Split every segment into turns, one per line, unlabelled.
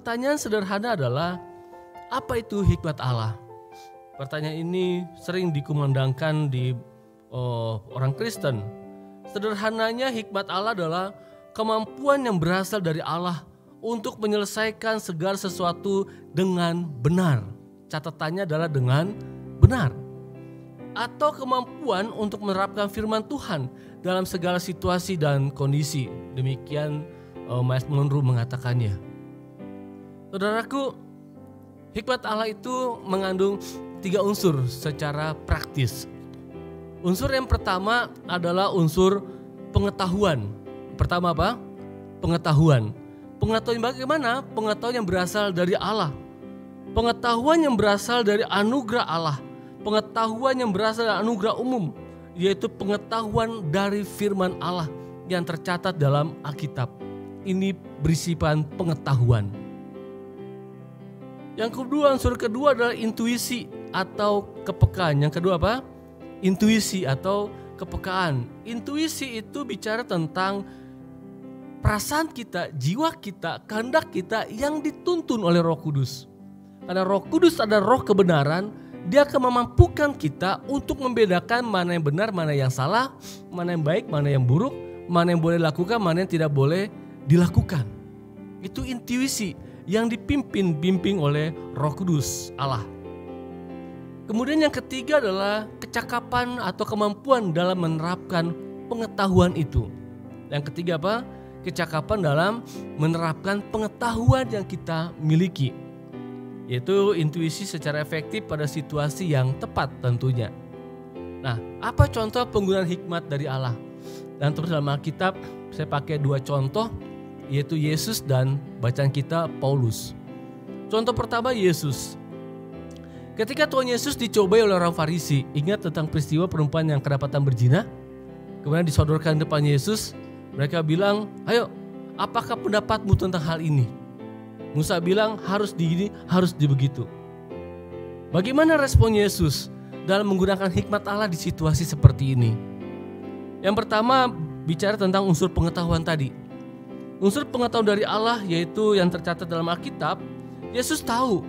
pertanyaan sederhana adalah, apa itu hikmat Allah? Pertanyaan ini sering dikumandangkan di orang Kristen. Sederhananya hikmat Allah adalah kemampuan yang berasal dari Allah untuk menyelesaikan segala sesuatu dengan benar. Catatannya adalah dengan benar. Atau kemampuan untuk menerapkan firman Tuhan dalam segala situasi dan kondisi. Demikian Miles Monroe mengatakannya. Saudaraku, hikmat Allah itu mengandung 3 unsur secara praktis. Unsur yang pertama adalah unsur pengetahuan. Pertama apa? Pengetahuan. Pengetahuan bagaimana? Pengetahuan yang berasal dari Allah. Pengetahuan yang berasal dari anugerah Allah. Pengetahuan yang berasal dari anugerah umum, yaitu pengetahuan dari firman Allah yang tercatat dalam Alkitab. Ini berisipan pengetahuan. Yang kedua, unsur kedua adalah intuisi atau kepekaan. Yang kedua apa? Intuisi atau kepekaan. Intuisi itu bicara tentang perasaan kita, jiwa kita, kehendak kita yang dituntun oleh Roh Kudus. Karena Roh Kudus adalah roh kebenaran, Dia akan memampukan kita untuk membedakan mana yang benar, mana yang salah, mana yang baik, mana yang buruk, mana yang boleh dilakukan, mana yang tidak boleh dilakukan. Itu intuisi yang dibimbing oleh Roh Kudus Allah. Kemudian yang ketiga adalah kecakapan atau kemampuan dalam menerapkan pengetahuan itu. Yang ketiga apa? Kecakapan dalam menerapkan pengetahuan yang kita miliki. Yaitu intuisi secara efektif pada situasi yang tepat tentunya. Nah, apa contoh penggunaan hikmat dari Allah? Dan terus dalam Alkitab saya pakai 2 contoh, yaitu Yesus dan bacaan kita Paulus. Contoh pertama Yesus. Ketika Tuhan Yesus dicobai oleh orang Farisi, ingat tentang peristiwa perempuan yang kedapatan berzina? Kemudian disodorkan depan Yesus, mereka bilang, ayo apakah pendapatmu tentang hal ini? Musa bilang harus begini, harus begitu. Bagaimana respon Yesus dalam menggunakan hikmat Allah di situasi seperti ini? Yang pertama bicara tentang unsur pengetahuan tadi. Unsur pengetahuan dari Allah yaitu yang tercatat dalam Alkitab. Yesus tahu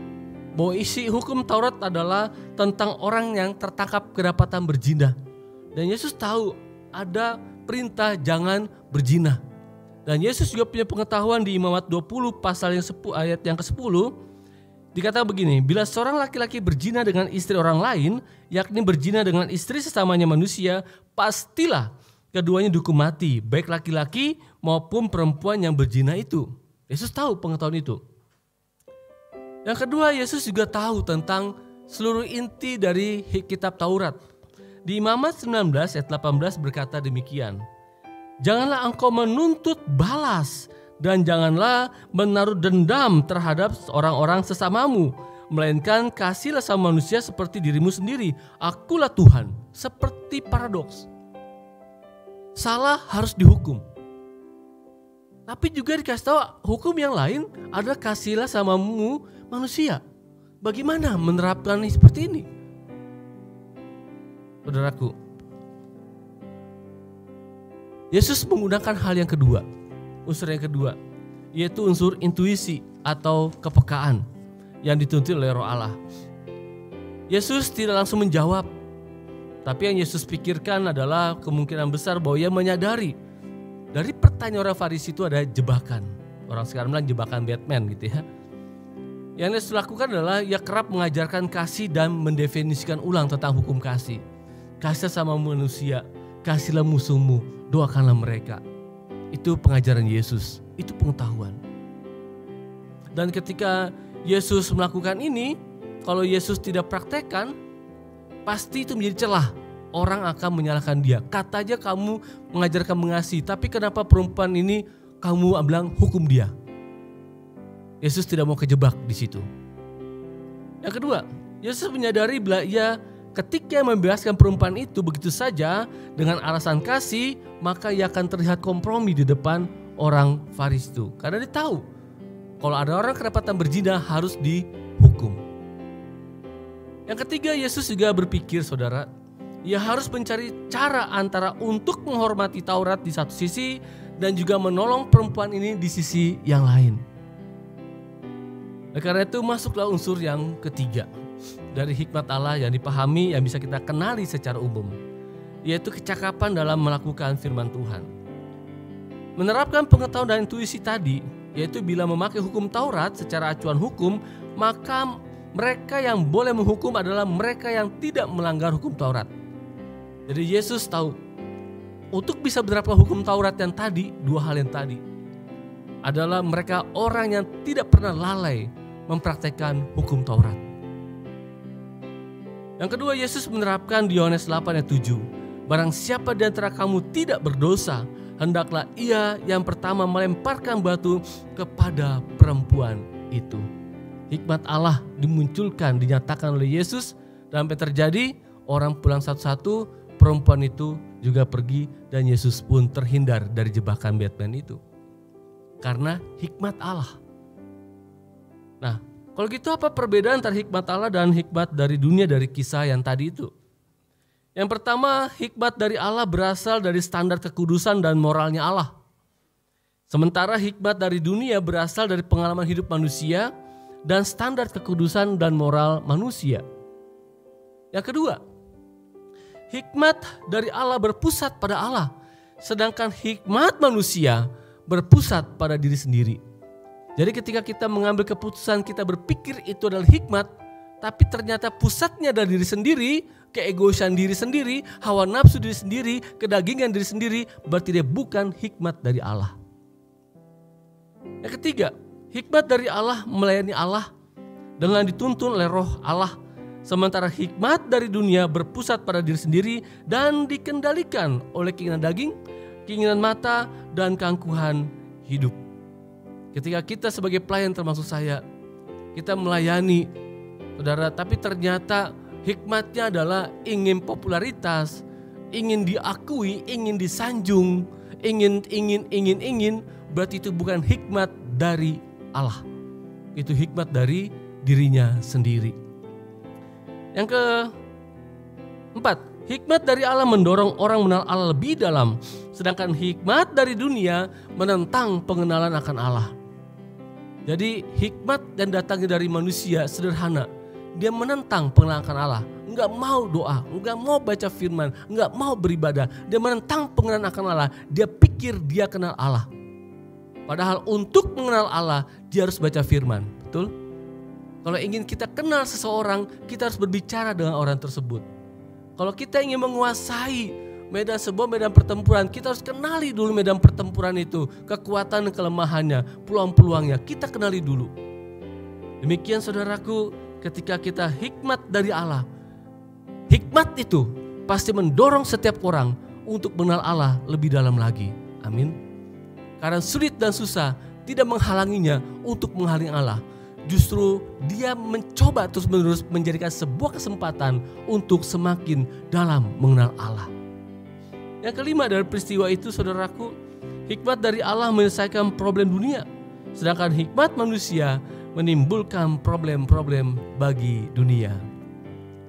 bahwa isi hukum Taurat adalah tentang orang yang tertangkap kedapatan berzina. Dan Yesus tahu ada perintah jangan berzina. Dan Yesus juga punya pengetahuan di Imamat 20 pasal yang ayat yang ke-10. Dikatakan begini, bila seorang laki-laki berzina dengan istri orang lain, yakni berzina dengan istri sesamanya manusia, pastilah keduanya dihukum mati, baik laki-laki maupun perempuan yang berzina itu. Yesus tahu pengetahuan itu. Yang kedua, Yesus juga tahu tentang seluruh inti dari kitab Taurat. Di Imamat 19 ayat 18 berkata demikian. Janganlah engkau menuntut balas dan janganlah menaruh dendam terhadap orang-orang sesamamu, melainkan kasihlah sama manusia seperti dirimu sendiri. Akulah Tuhan. Seperti paradoks. Salah harus dihukum. Tapi juga dikasih tahu hukum yang lain adalah kasihlah samamu manusia. Bagaimana menerapkan seperti ini? Saudaraku, Yesus menggunakan hal yang kedua, unsur yang kedua, yaitu unsur intuisi atau kepekaan yang dituntut oleh Roh Allah. Yesus tidak langsung menjawab, tapi yang Yesus pikirkan adalah kemungkinan besar bahwa ia menyadari dari pertanyaan orang Farisi itu ada jebakan. Orang sekarang bilang jebakan Batman gitu ya. Yang Yesus lakukan adalah ia kerap mengajarkan kasih dan mendefinisikan ulang tentang hukum kasih. Kasih sama manusia, kasihlah musuhmu, doakanlah mereka. Itu pengajaran Yesus, itu pengetahuan. Dan ketika Yesus melakukan ini, kalau Yesus tidak praktekkan, pasti itu menjadi celah. Orang akan menyalahkan dia. Kata aja kamu mengajarkan mengasihi, tapi kenapa perempuan ini kamu bilang hukum dia? Yesus tidak mau kejebak di situ. Yang kedua, Yesus menyadari bila ia ketika membebaskan perempuan itu begitu saja dengan alasan kasih, maka ia akan terlihat kompromi di depan orang Farisi itu. Karena dia tahu kalau ada orang kedapatan berzina harus dihukum. Yang ketiga, Yesus juga berpikir, saudara, ia harus mencari cara antara untuk menghormati Taurat di satu sisi dan juga menolong perempuan ini di sisi yang lain. Karena itu masuklah unsur yang ketiga dari hikmat Allah yang dipahami, yang bisa kita kenali secara umum, yaitu kecakapan dalam melakukan firman Tuhan. Menerapkan pengetahuan dan intuisi tadi, yaitu bila memakai hukum Taurat secara acuan hukum, maka mereka yang boleh menghukum adalah mereka yang tidak melanggar hukum Taurat. Jadi Yesus tahu, untuk bisa menerapkan hukum Taurat yang tadi, dua hal yang tadi adalah mereka orang yang tidak pernah lalai mempraktekkan hukum Taurat. Yang kedua, Yesus menerapkan di Yohanes 8 ayat 7. Barang siapa di antara kamu tidak berdosa, hendaklah ia yang pertama melemparkan batu kepada perempuan itu. Hikmat Allah dimunculkan, dinyatakan oleh Yesus, dan sampai terjadi orang pulang satu-satu, perempuan itu juga pergi, dan Yesus pun terhindar dari jebakan Batman itu. Karena hikmat Allah. Nah, kalau gitu apa perbedaan antara hikmat Allah dan hikmat dari dunia dari kisah yang tadi itu? Yang pertama, hikmat dari Allah berasal dari standar kekudusan dan moralnya Allah. Sementara hikmat dari dunia berasal dari pengalaman hidup manusia dan standar kekudusan dan moral manusia. Yang kedua, hikmat dari Allah berpusat pada Allah, sedangkan hikmat manusia berpusat pada diri sendiri. Jadi ketika kita mengambil keputusan, kita berpikir itu adalah hikmat, tapi ternyata pusatnya dari diri sendiri, keegoisan diri sendiri, hawa nafsu diri sendiri, kedagingan diri sendiri, berarti dia bukan hikmat dari Allah. Yang ketiga, hikmat dari Allah melayani Allah dengan dituntun oleh roh Allah. Sementara hikmat dari dunia berpusat pada diri sendiri dan dikendalikan oleh keinginan daging, keinginan mata, dan keangkuhan hidup. Ketika kita sebagai pelayan, termasuk saya, kita melayani saudara, tapi ternyata hikmatnya adalah ingin popularitas, ingin diakui, ingin disanjung, ingin, berarti itu bukan hikmat dari Allah. Itu hikmat dari dirinya sendiri. Yang keempat, hikmat dari Allah mendorong orang mengenal Allah lebih dalam, sedangkan hikmat dari dunia menentang pengenalan akan Allah. Jadi hikmat yang datangnya dari manusia sederhana, dia menentang pengenalan akan Allah. Enggak mau doa, enggak mau baca firman, enggak mau beribadah. Dia menentang pengenalan akan Allah. Dia pikir dia kenal Allah. Padahal untuk mengenal Allah, dia harus baca firman. Betul? Kalau ingin kita kenal seseorang, kita harus berbicara dengan orang tersebut. Kalau kita ingin menguasai sebuah medan pertempuran, kita harus kenali dulu medan pertempuran itu, kekuatan dan kelemahannya, peluang-peluangnya, kita kenali dulu. Demikian saudaraku, ketika kita hikmat dari Allah, hikmat itu pasti mendorong setiap orang untuk mengenal Allah lebih dalam lagi. Amin. Karena sulit dan susah tidak menghalanginya untuk menghalangi Allah. Justru dia mencoba terus-menerus menjadikan sebuah kesempatan untuk semakin dalam mengenal Allah. Yang kelima dari peristiwa itu saudaraku, hikmat dari Allah menyelesaikan problem dunia, sedangkan hikmat manusia menimbulkan problem-problem bagi dunia.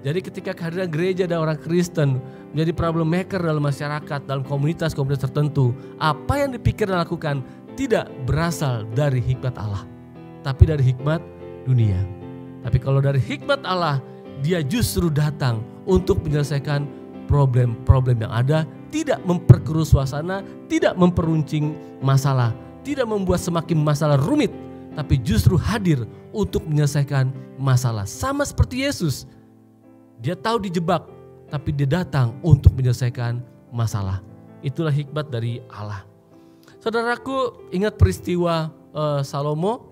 Jadi ketika kehadiran gereja dan orang Kristen menjadi problem maker dalam masyarakat, dalam komunitas-komunitas tertentu, apa yang dipikir dan lakukan tidak berasal dari hikmat Allah, tapi dari hikmat dunia. Tapi kalau dari hikmat Allah, dia justru datang untuk menyelesaikan problem-problem yang ada, tidak memperkeruh suasana, tidak memperuncing masalah, tidak membuat semakin masalah rumit, tapi justru hadir untuk menyelesaikan masalah. Sama seperti Yesus, dia tahu dijebak, tapi dia datang untuk menyelesaikan masalah. Itulah hikmat dari Allah. Saudaraku, ingat peristiwa Salomo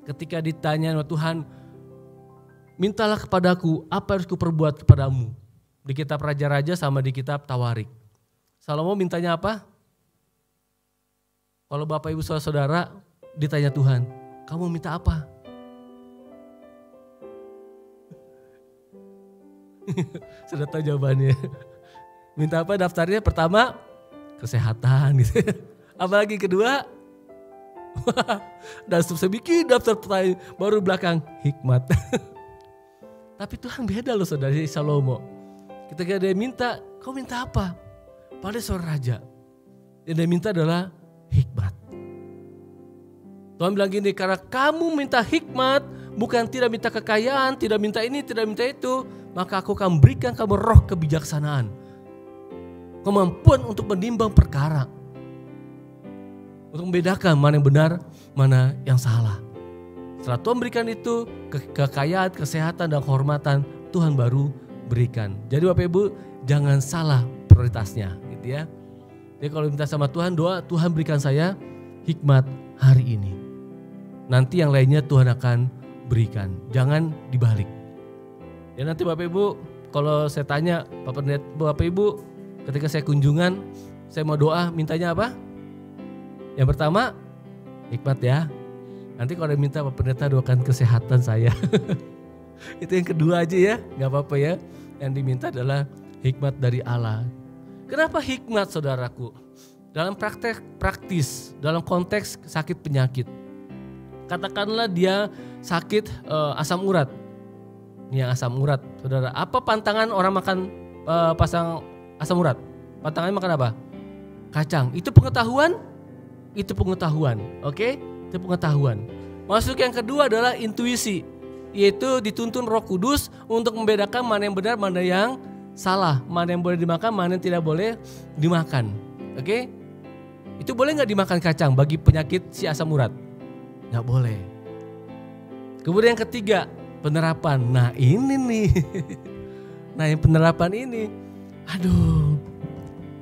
ketika ditanya oleh Tuhan, mintalah kepadaku apa yang harus kuperbuat kepadamu. Di kitab Raja-Raja sama di kitab Tawarik. Salomo mintanya apa? Kalau Bapak Ibu Saudara ditanya Tuhan, kamu minta apa? Sudah tahu jawabannya. Minta apa daftarnya? Pertama, kesehatan gitu. Apalagi kedua, dan saya bikin daftar pertanyaan, baru belakang hikmat. Tapi Tuhan beda loh saudara Salomo. Ketika dia minta, kau minta apa? Pada seorang raja, yang dia minta adalah hikmat. Tuhan bilang gini, karena kamu minta hikmat, bukan tidak minta kekayaan, tidak minta ini, tidak minta itu, maka aku akan berikan kamu roh kebijaksanaan. Kemampuan untuk menimbang perkara. Untuk membedakan mana yang benar, mana yang salah. Setelah Tuhan berikan itu, kekayaan, kesehatan, dan kehormatan, Tuhan baru berikan. Jadi Bapak Ibu, jangan salah prioritasnya gitu ya. Jadi kalau minta sama Tuhan, doa, Tuhan berikan saya hikmat hari ini. Nanti yang lainnya Tuhan akan berikan. Jangan dibalik. Ya nanti Bapak Ibu, kalau saya tanya Bapak Ibu, ketika saya kunjungan, saya mau doa, mintanya apa? Yang pertama, hikmat ya. Nanti kalau ada minta Pak Pendeta doakan kesehatan saya. Itu yang kedua aja ya, gak apa-apa ya. Yang diminta adalah hikmat dari Allah. Kenapa hikmat saudaraku? Dalam praktek praktis, dalam konteks sakit penyakit. Katakanlah dia sakit asam urat. Ini yang asam urat saudara. Apa pantangan orang makan pasang asam urat? Pantangannya makan apa? Kacang. Itu pengetahuan? Itu pengetahuan, oke? Itu pengetahuan. Masuk yang kedua adalah intuisi, yaitu dituntun Roh Kudus untuk membedakan mana yang benar, mana yang salah, mana yang boleh dimakan, mana yang tidak boleh dimakan. Oke? Itu boleh nggak dimakan kacang bagi penyakit si asam urat? Nggak boleh. Kemudian yang ketiga, penerapan. Nah ini nih, nah yang penerapan ini, aduh,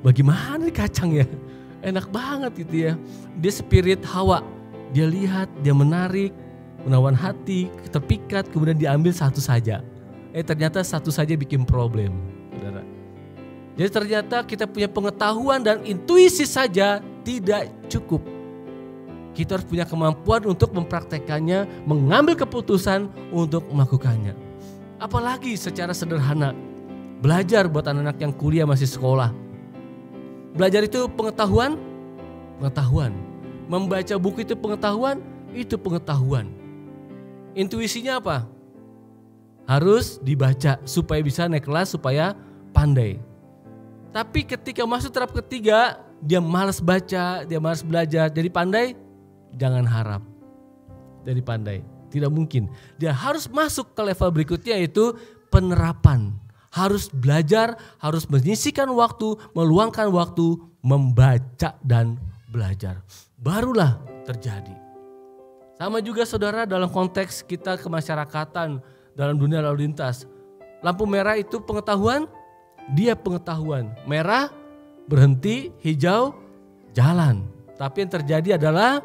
bagaimana nih kacang ya? Enak banget gitu ya. Dia spirit Hawa. Dia lihat, dia menarik, menawan hati, terpikat, kemudian diambil satu saja. Ternyata satu saja bikin problem, saudara. Jadi ternyata kita punya pengetahuan dan intuisi saja tidak cukup. Kita harus punya kemampuan untuk mempraktekannya, mengambil keputusan untuk melakukannya. Apalagi secara sederhana, belajar buat anak-anak yang kuliah masih sekolah. Belajar itu pengetahuan. Membaca buku itu pengetahuan. Intuisinya apa? Harus dibaca supaya bisa naik kelas, supaya pandai. Tapi ketika masuk tahap ketiga, dia malas baca, dia malas belajar, jadi pandai? Jangan harap jadi pandai, tidak mungkin. Dia harus masuk ke level berikutnya, yaitu penerapan. Harus belajar, harus menyisihkan waktu, meluangkan waktu, membaca dan belajar. Barulah terjadi. Sama juga saudara dalam konteks kita kemasyarakatan, dalam dunia lalu lintas. Lampu merah itu pengetahuan, dia pengetahuan. Merah berhenti, hijau jalan. Tapi yang terjadi adalah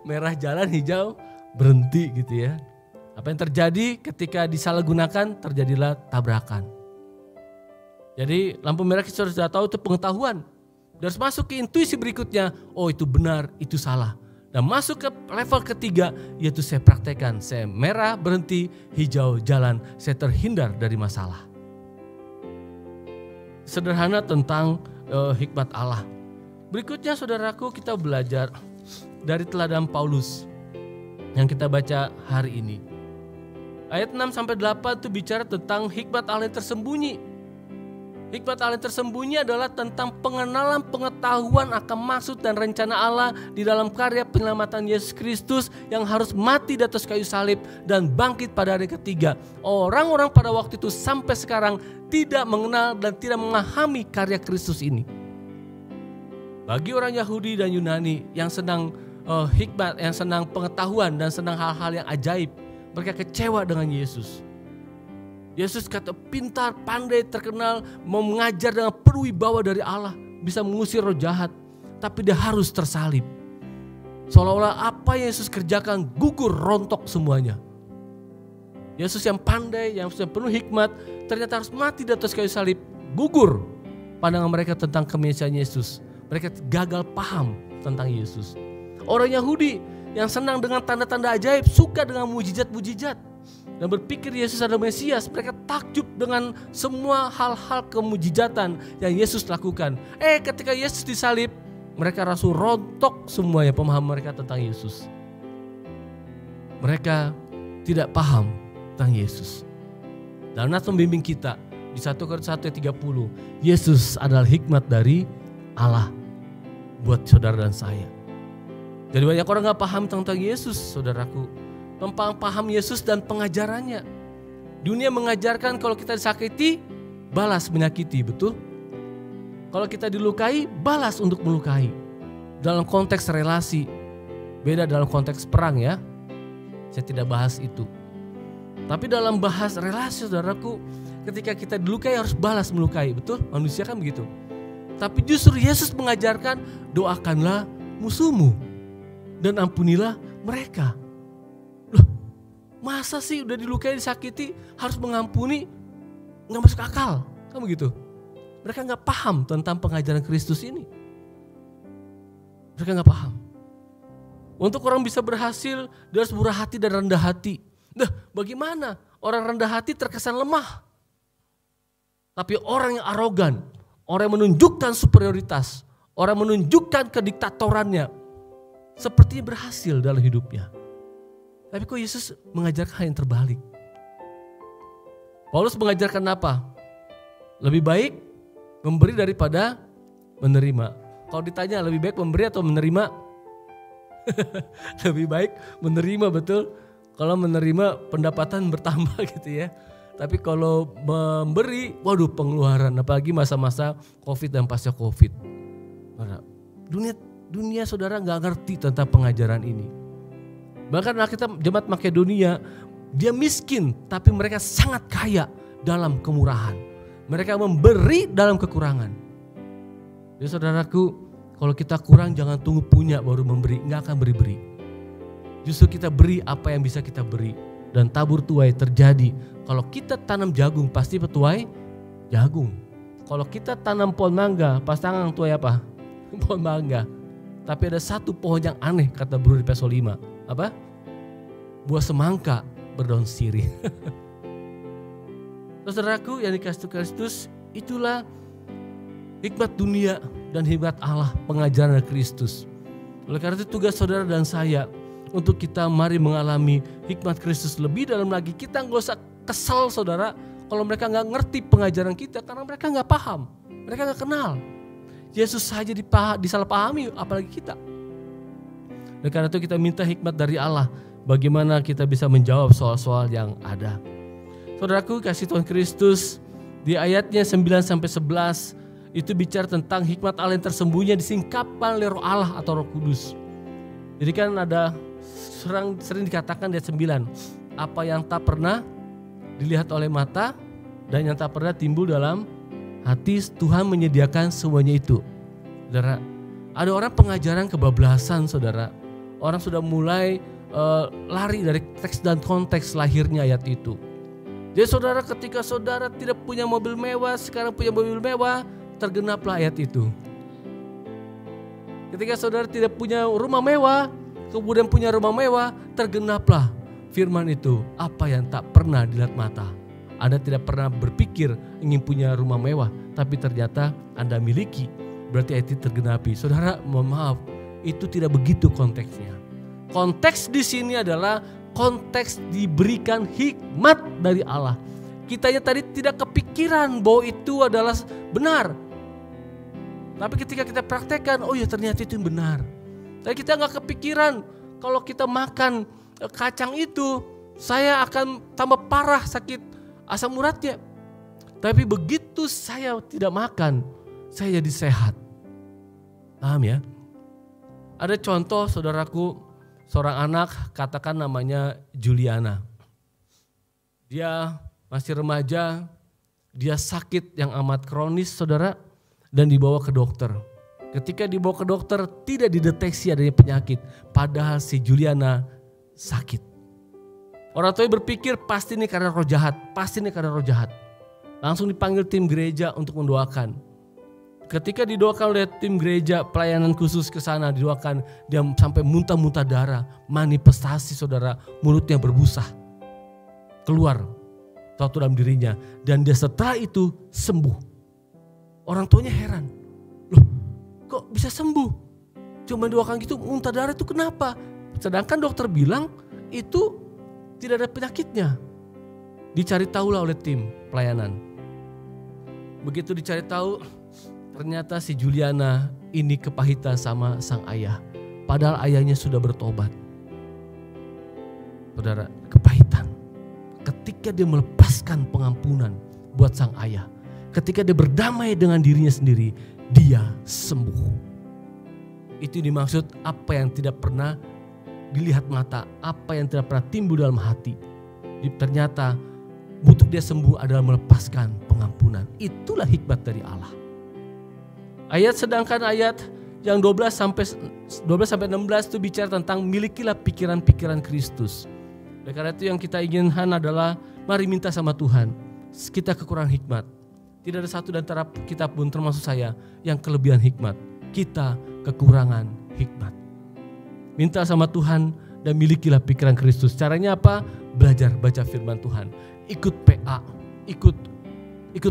merah jalan, hijau berhenti gitu ya. Apa yang terjadi ketika disalahgunakan? Terjadilah tabrakan. Jadi lampu merah kita sudah tahu itu pengetahuan. Dan harus masuk ke intuisi berikutnya. Oh itu benar, itu salah. Dan masuk ke level ketiga, yaitu saya praktekkan. Saya merah berhenti, hijau jalan. Saya terhindar dari masalah. Sederhana tentang hikmat Allah. Berikutnya saudaraku, kita belajar dari teladan Paulus yang kita baca hari ini. Ayat 6-8 itu bicara tentang hikmat Allah yang tersembunyi. Hikmat Allah yang tersembunyi adalah tentang pengenalan pengetahuan akan maksud dan rencana Allah di dalam karya penyelamatan Yesus Kristus yang harus mati di atas kayu salib dan bangkit pada hari ketiga. Orang-orang pada waktu itu sampai sekarang tidak mengenal dan tidak memahami karya Kristus ini. Bagi orang Yahudi dan Yunani yang senang hikmat, yang senang pengetahuan dan senang hal-hal yang ajaib, mereka kecewa dengan Yesus. Yesus kata pintar, pandai, terkenal, mau mengajar dengan penuh wibawa dari Allah, bisa mengusir roh jahat, tapi dia harus tersalib. Seolah-olah apa yang Yesus kerjakan gugur, rontok semuanya. Yesus yang pandai, yang penuh hikmat, ternyata harus mati di atas kayu salib, gugur pandangan mereka tentang kemesiaan Yesus. Mereka gagal paham tentang Yesus. Orang Yahudi yang senang dengan tanda-tanda ajaib, suka dengan mujizat-mujizat, dan berpikir Yesus adalah Mesias. Mereka takjub dengan semua hal-hal kemujizatan yang Yesus lakukan. Ketika Yesus disalib, mereka rasa rontok semuanya pemahaman mereka tentang Yesus. Mereka tidak paham tentang Yesus. Dalam nats membimbing kita di 1 Korintus 1:30, Yesus adalah hikmat dari Allah buat saudara dan saya. Jadi banyak orang gak paham tentang Yesus, saudaraku. Paham Yesus dan pengajarannya. Dunia mengajarkan kalau kita disakiti, balas menyakiti, betul? Kalau kita dilukai, balas untuk melukai. Dalam konteks relasi, beda dalam konteks perang ya. Saya tidak bahas itu. Tapi dalam bahas relasi, saudaraku, ketika kita dilukai harus balas melukai, betul? Manusia kan begitu. Tapi justru Yesus mengajarkan, doakanlah musuhmu dan ampunilah mereka. Loh, masa sih udah dilukai, disakiti, harus mengampuni? Nggak masuk akal, kan begitu? Mereka nggak paham tentang pengajaran Kristus ini. Mereka nggak paham. Untuk orang bisa berhasil, dia harus murah hati dan rendah hati. Nah, bagaimana orang rendah hati terkesan lemah? Tapi orang yang arogan, orang yang menunjukkan superioritas, orang yang menunjukkan kediktatorannya, sepertinya berhasil dalam hidupnya. Tapi kok Yesus mengajarkan hal yang terbalik? Paulus mengajarkan apa? Lebih baik memberi daripada menerima. Kalau ditanya lebih baik memberi atau menerima? Lebih baik menerima, betul. Kalau menerima pendapatan bertambah gitu ya. Tapi kalau memberi, waduh pengeluaran. Apalagi masa-masa COVID dan pasca COVID. Dunia saudara gak ngerti tentang pengajaran ini. Bahkan kita jemaat Makedonia, dia miskin tapi mereka sangat kaya dalam kemurahan. Mereka memberi dalam kekurangan. Jadi saudaraku, kalau kita kurang jangan tunggu punya baru memberi, gak akan beri-beri. Justru kita beri apa yang bisa kita beri. Dan tabur tuai terjadi. Kalau kita tanam jagung pasti petuai jagung. Kalau kita tanam pohon mangga pasti tanam tuai apa? Pohon mangga. Tapi ada satu pohon yang aneh kata Bro di Peso 5. Apa? Buah semangka berdaun sirih. Saudaraku yang dikasih Kristus, itulah hikmat dunia dan hikmat Allah, pengajaran Kristus. Oleh karena itu tugas saudara dan saya untuk kita mari mengalami hikmat Kristus lebih dalam lagi. Kita nggak usah kesal saudara kalau mereka nggak ngerti pengajaran kita, karena mereka nggak paham, mereka nggak kenal. Yesus saja disalahpahami, apalagi kita. Oleh karena itu kita minta hikmat dari Allah, bagaimana kita bisa menjawab soal-soal yang ada. Saudaraku kasih Tuhan Kristus, di ayatnya 9-11 itu bicara tentang hikmat Allah yang tersembunyi disingkapkan oleh Roh Allah atau Roh Kudus. Jadi kan ada sering dikatakan di ayat 9, apa yang tak pernah dilihat oleh mata dan yang tak pernah timbul dalam hati, Tuhan menyediakan semuanya itu. Saudara, ada orang pengajaran kebablasan saudara. Orang sudah mulai lari dari teks dan konteks lahirnya ayat itu. Jadi saudara, ketika saudara tidak punya mobil mewah, sekarang punya mobil mewah, tergenaplah ayat itu. Ketika saudara tidak punya rumah mewah, kemudian punya rumah mewah, tergenaplah firman itu. Apa yang tak pernah dilihat mata. Anda tidak pernah berpikir ingin punya rumah mewah, tapi ternyata Anda miliki, berarti ayat itu tergenapi. Saudara, mohon maaf, itu tidak begitu konteksnya. Konteks di sini adalah konteks diberikan hikmat dari Allah. Kitanya tadi tidak kepikiran bahwa itu adalah benar. Tapi ketika kita praktekkan, oh ya ternyata itu yang benar. Tapi kita gak kepikiran kalau kita makan kacang itu, saya akan tambah parah sakit asam uratnya. Tapi begitu saya tidak makan, saya jadi sehat. Paham ya? Ada contoh saudaraku, seorang anak katakan namanya Juliana. Dia masih remaja, dia sakit yang amat kronis saudara, dan dibawa ke dokter. Ketika dibawa ke dokter tidak dideteksi adanya penyakit, padahal si Juliana sakit. Orang tuanya berpikir pasti ini karena roh jahat, pasti ini karena roh jahat. Langsung dipanggil tim gereja untuk mendoakan. Ketika didoakan oleh tim gereja, pelayanan khusus ke sana didoakan, dia sampai muntah-muntah darah, manifestasi saudara, mulutnya berbusa, keluar sesuatu dalam dirinya, dan dia setelah itu sembuh. Orang tuanya heran, loh kok bisa sembuh? Cuma doakan gitu, muntah darah itu kenapa? Sedangkan dokter bilang itu tidak ada penyakitnya. Dicari tahulah oleh tim pelayanan. Begitu dicari tahu, ternyata si Juliana ini kepahitan sama sang ayah. padahal ayahnya sudah bertobat. Saudara, kepahitan. Ketika dia melepaskan pengampunan buat sang ayah, ketika dia berdamai dengan dirinya sendiri, dia sembuh. Itu dimaksud apa yang tidak pernah dilihat mata, apa yang tidak pernah timbul dalam hati. Ternyata untuk dia sembuh adalah melepaskan pengampunan. Itulah hikmat dari Allah. Sedangkan ayat yang 12 sampai 16 itu bicara tentang milikilah pikiran-pikiran Kristus. Oleh karena itu yang kita inginkan adalah mari minta sama Tuhan. Kita kekurangan hikmat. Tidak ada satu di antara kita pun termasuk saya yang kelebihan hikmat. Kita kekurangan hikmat. Minta sama Tuhan dan milikilah pikiran Kristus. Caranya apa? Belajar baca firman Tuhan. Ikut PA, ikut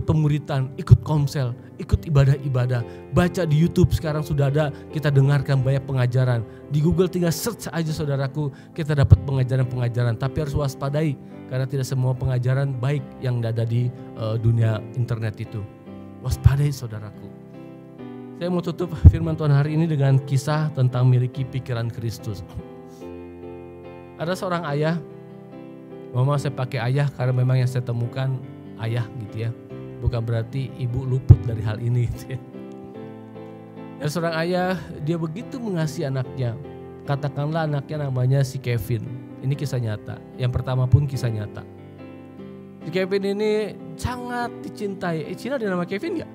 pemuritan, ikut komsel, ikut ibadah-ibadah. Baca di YouTube sekarang sudah ada, kita dengarkan banyak pengajaran. Di Google tinggal search aja saudaraku, kita dapat pengajaran-pengajaran. Tapi harus waspadai karena tidak semua pengajaran baik yang ada di dunia internet itu. Waspadai saudaraku. Saya mau tutup firman Tuhan hari ini dengan kisah tentang miliki pikiran Kristus. Ada seorang ayah, mama saya pakai ayah karena memang yang saya temukan ayah gitu ya. Bukan berarti ibu luput dari hal ini gitu ya. Dan seorang ayah, dia begitu mengasihi anaknya. Katakanlah anaknya namanya si Kevin. Ini kisah nyata. Yang pertama pun kisah nyata. Si Kevin ini sangat dicintai. Cina ada nama Kevin gak?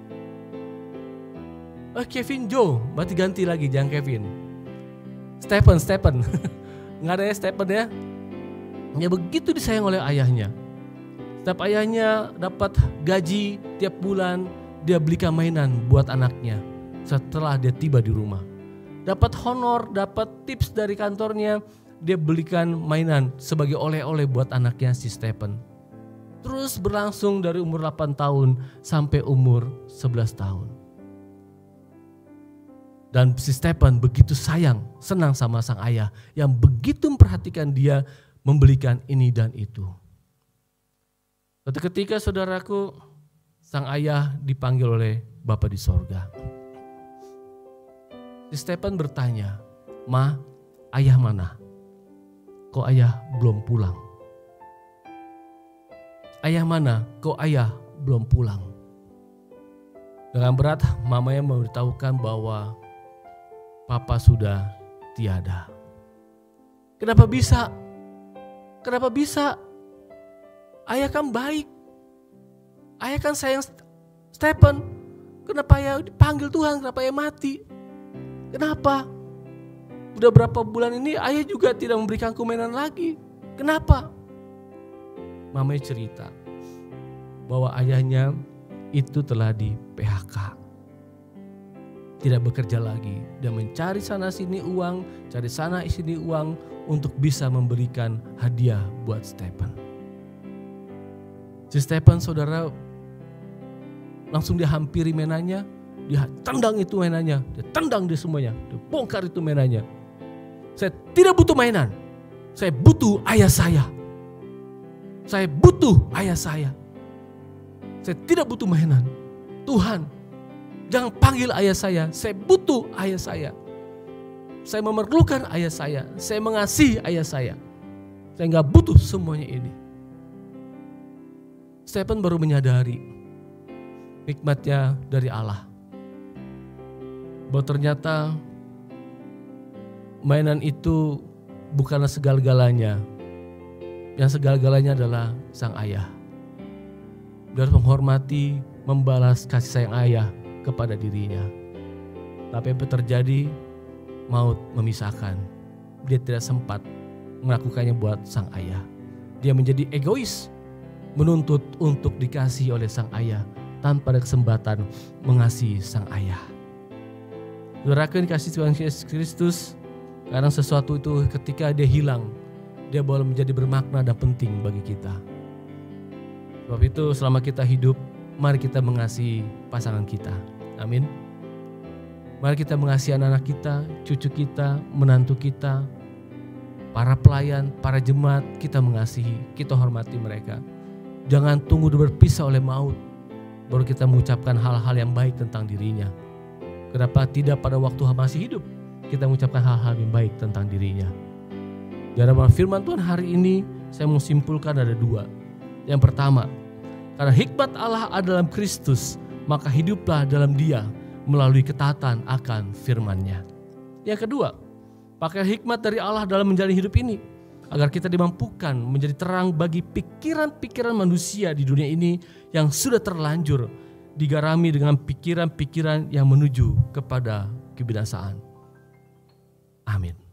Kevin Joe, berarti ganti lagi, jangan Kevin. Stephen. Nggak ada ya Stephen ya. Dia begitu disayang oleh ayahnya. Setiap ayahnya dapat gaji tiap bulan, dia belikan mainan buat anaknya setelah dia tiba di rumah. Dapat honor, dapat tips dari kantornya, dia belikan mainan sebagai oleh-oleh buat anaknya si Stephen. Terus berlangsung dari umur 8 tahun sampai umur 11 tahun. Dan si Stephen begitu senang sama sang ayah yang begitu memperhatikan dia, membelikan ini dan itu. Suatu ketika saudaraku, sang ayah dipanggil oleh Bapa di sorga. Si Stephen bertanya, "Ma, ayah mana? Kok ayah belum pulang? Ayah mana? Kok ayah belum pulang?" Dengan berat mamanya memberitahukan bahwa Papa sudah tiada. Kenapa bisa? Kenapa bisa? Ayah kan baik. Ayah kan sayang Stephen. Kenapa ayah dipanggil Tuhan? Kenapa ayah mati? Kenapa? Udah berapa bulan ini ayah juga tidak memberikan mainan lagi. Kenapa? Mamanya cerita bahwa ayahnya itu telah di PHK. Tidak bekerja lagi. Dia mencari sana sini uang, cari sana sini uang untuk bisa memberikan hadiah buat Stephen. Si Stephen saudara langsung dia hampiri mainannya, dia tendang itu mainannya, dia tendang dia semuanya, dia bongkar itu mainannya. Saya tidak butuh mainan, saya butuh ayah saya. Saya butuh ayah saya. Saya tidak butuh mainan. Tuhan, jangan panggil ayah saya butuh ayah saya. Saya memerlukan ayah saya mengasihi ayah saya. Saya nggak butuh semuanya ini. Stephen baru menyadari hikmatnya dari Allah. Bahwa ternyata mainan itu bukanlah segala-galanya. Yang segala-galanya adalah sang ayah. Dia harus menghormati, membalas kasih sayang ayah kepada dirinya. Tapi apa terjadi? Maut memisahkan. Dia tidak sempat melakukannya buat sang ayah. Dia menjadi egois, menuntut untuk dikasihi oleh sang ayah tanpa ada kesempatan mengasihi sang ayah. Saudaraku kasih Tuhan Yesus Kristus, kadang sesuatu itu ketika dia hilang, dia boleh menjadi bermakna dan penting bagi kita. Sebab itu selama kita hidup, mari kita mengasihi pasangan kita. Amin. Mari kita mengasihi anak-anak kita, cucu kita, menantu kita, para pelayan, para jemaat, kita mengasihi, kita hormati mereka. Jangan tunggu berpisah oleh maut, baru kita mengucapkan hal-hal yang baik tentang dirinya. Kenapa tidak pada waktu masih hidup? kita mengucapkan hal-hal yang baik tentang dirinya. Di hadapan firman Tuhan hari ini, saya mau simpulkan ada dua. Yang pertama, karena hikmat Allah ada dalam Kristus, maka hiduplah dalam Dia melalui ketaatan akan firman-Nya. Yang kedua, pakai hikmat dari Allah dalam menjalani hidup ini, agar kita dimampukan menjadi terang bagi pikiran-pikiran manusia di dunia ini yang sudah terlanjur digarami dengan pikiran-pikiran yang menuju kepada kebinasaan. Amin.